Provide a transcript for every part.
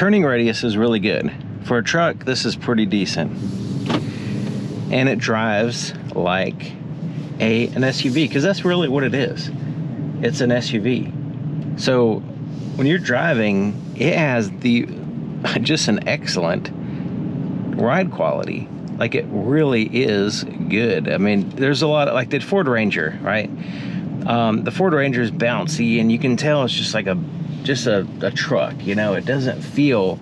turning radius is really good. For a truck, this is pretty decent. And it drives like an SUV, because that's really what it is. It's an SUV. So when you're driving, it has just an excellent ride quality. Like, it really is good. I mean, there's a lot of, like the Ford Ranger, right? The Ford Ranger is bouncy, and you can tell it's just like a truck, you know. It doesn't feel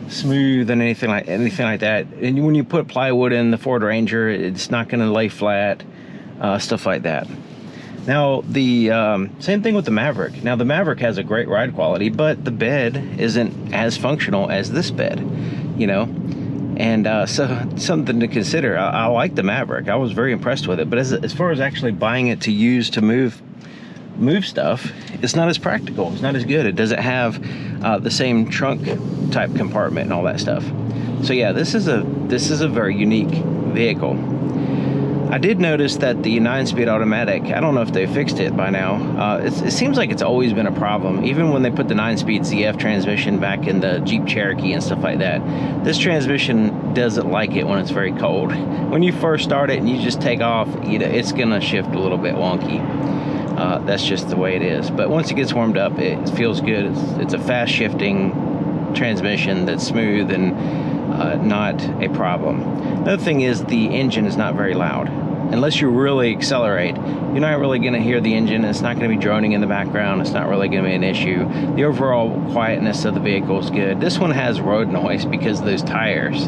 smooth and anything like that. And when you put plywood in the Ford Ranger, it's not going to lay flat, stuff like that. Now, the same thing with the Maverick. Now, the Maverick has a great ride quality, but the bed isn't as functional as this bed, you know. And so something to consider. I like the Maverick. I was very impressed with it. But as far as actually buying it to use to move stuff, it's not as practical. It's not as good. It doesn't have the same trunk type compartment and all that stuff. So yeah, this is a very unique vehicle. I did notice that the 9-speed automatic, I don't know if they fixed it by now. It seems like it's always been a problem. Even when they put the 9-speed ZF transmission back in the Jeep Cherokee and stuff like that, this transmission doesn't like it when it's very cold. When you first start it and you just take off, you know, it's gonna shift a little bit wonky. That's just the way it is. But once it gets warmed up, it feels good. It's a fast shifting transmission that's smooth and not a problem. Another thing is the engine is not very loud. Unless you really accelerate, you're not really going to hear the engine. It's not going to be droning in the background. It's not really going to be an issue. The overall quietness of the vehicle is good. This one has road noise because of those tires.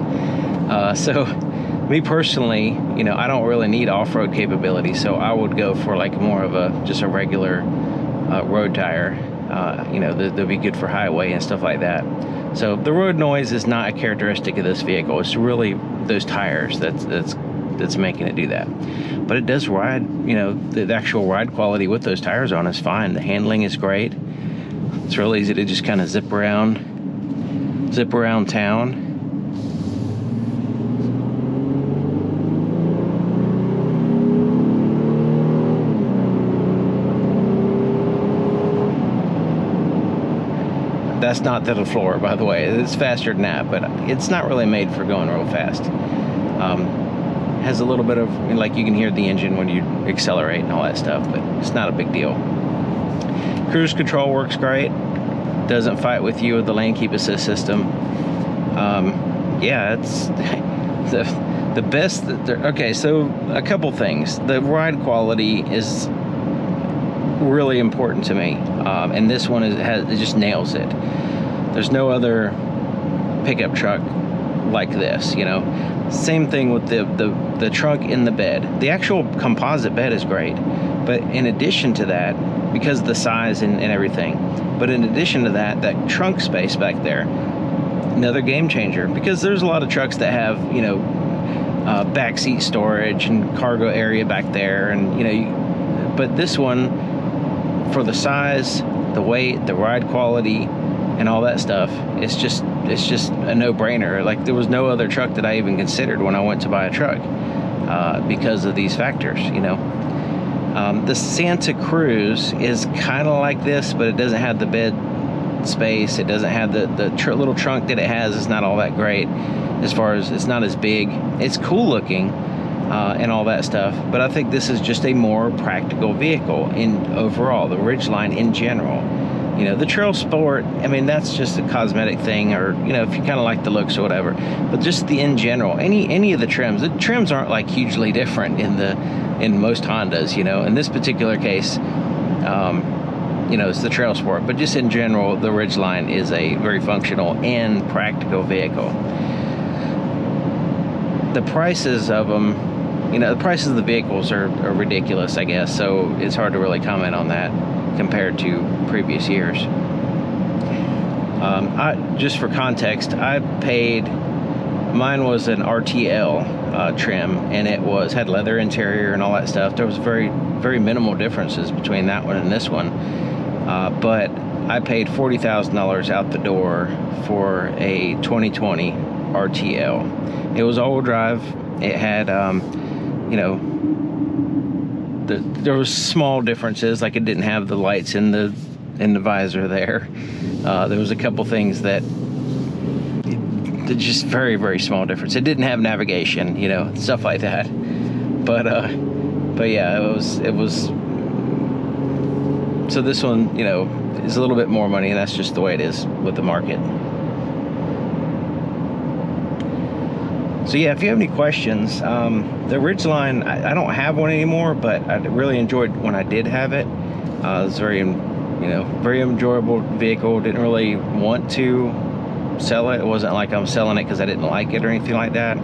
So me personally, you know, I don't really need off-road capability, so I would go for like more of just a regular road tire. You know, they'll be good for highway and stuff like that. So the road noise is not a characteristic of this vehicle. It's really those tires that's making it do that. But it does ride, you know, the actual ride quality with those tires on is fine. The handling is great. It's real easy to just kind of zip around town. That's not to the floor, by the way. It's faster than that, but it's not really made for going real fast. Has a little bit of, like, you can hear the engine when you accelerate and all that stuff, but it's not a big deal. Cruise control works great. Doesn't fight with you with the lane keep assist system. Yeah, it's the best. Okay, so a couple things. The ride quality is really important to me, and this one it just nails it. There's no other pickup truck like this, you know. Same thing with the trunk in the bed. The actual composite bed is great, but in addition to that, because of the size and everything, but in addition to that trunk space back there, another game changer, because there's a lot of trucks that have, you know, backseat storage and cargo area back there, and you know, but this one, for the size, the weight, the ride quality, and all that stuff, it's just a no-brainer. Like, there was no other truck that I even considered when I went to buy a truck because of these factors, you know. The Santa Cruz is kind of like this, but it doesn't have the bed space. It doesn't have the little trunk that it has. It's not all that great as far as, it's not as big. It's cool looking and all that stuff, but I think this is just a more practical vehicle in overall, the Ridgeline in general. You know, the Trail Sport, I mean, that's just a cosmetic thing, or, you know, if you kind of like the looks or whatever. But just the in general, any of the trims aren't like hugely different in most Hondas, you know. In this particular case, you know, it's the Trail Sport, but just in general, the Ridgeline is a very functional and practical vehicle. The prices of them, you know, the prices of the vehicles are ridiculous, I guess, so it's hard to really comment on that compared to previous years. Just for context, mine was an RTL trim, and it had leather interior and all that stuff. There was very, very minimal differences between that one and this one, but I paid $40,000 out the door for a 2020 RTL. It was all-wheel drive. It had, you know, there was small differences, like it didn't have the lights in the visor there. There was a couple things that just very, very small difference. It didn't have navigation, you know, stuff like that. But yeah, it was. So this one, you know, is a little bit more money, and that's just the way it is with the market. So yeah, if you have any questions, the Ridgeline, I don't have one anymore, but I really enjoyed when I did have it. It was very, you know, very enjoyable vehicle. Didn't really want to sell it. It wasn't like I'm selling it because I didn't like it or anything like that.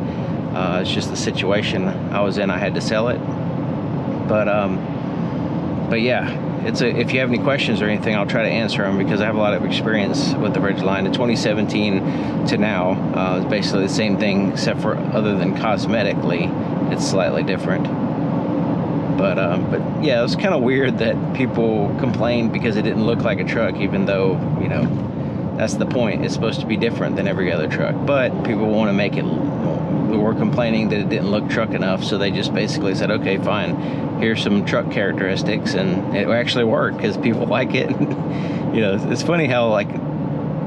It's just the situation I was in. I had to sell it. But yeah. If you have any questions or anything, I'll try to answer them because I have a lot of experience with the Ridgeline. In 2017 to now, it's basically the same thing, except for other than cosmetically, it's slightly different. But yeah, it was kind of weird that people complained because it didn't look like a truck, even though, you know, that's the point. It's supposed to be different than every other truck. But people want to make it. We were complaining that it didn't look truck enough, so they just basically said, okay, fine, here's some truck characteristics, and it actually worked because people like it. You know, it's funny how, like,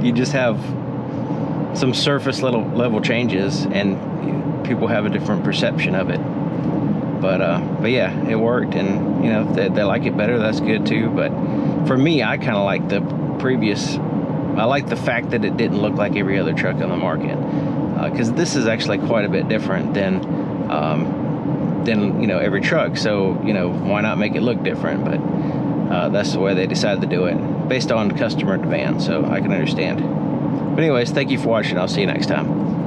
you just have some surface level changes and people have a different perception of it. But yeah, it worked, and you know, if they like it better, that's good too. But for me, I kind of like the previous. I like the fact that it didn't look like every other truck on the market, because this is actually quite a bit different than you know, every truck. So, you know, why not make it look different? But that's the way they decided to do it, based on customer demand. So I can understand. But anyways, thank you for watching. I'll see you next time.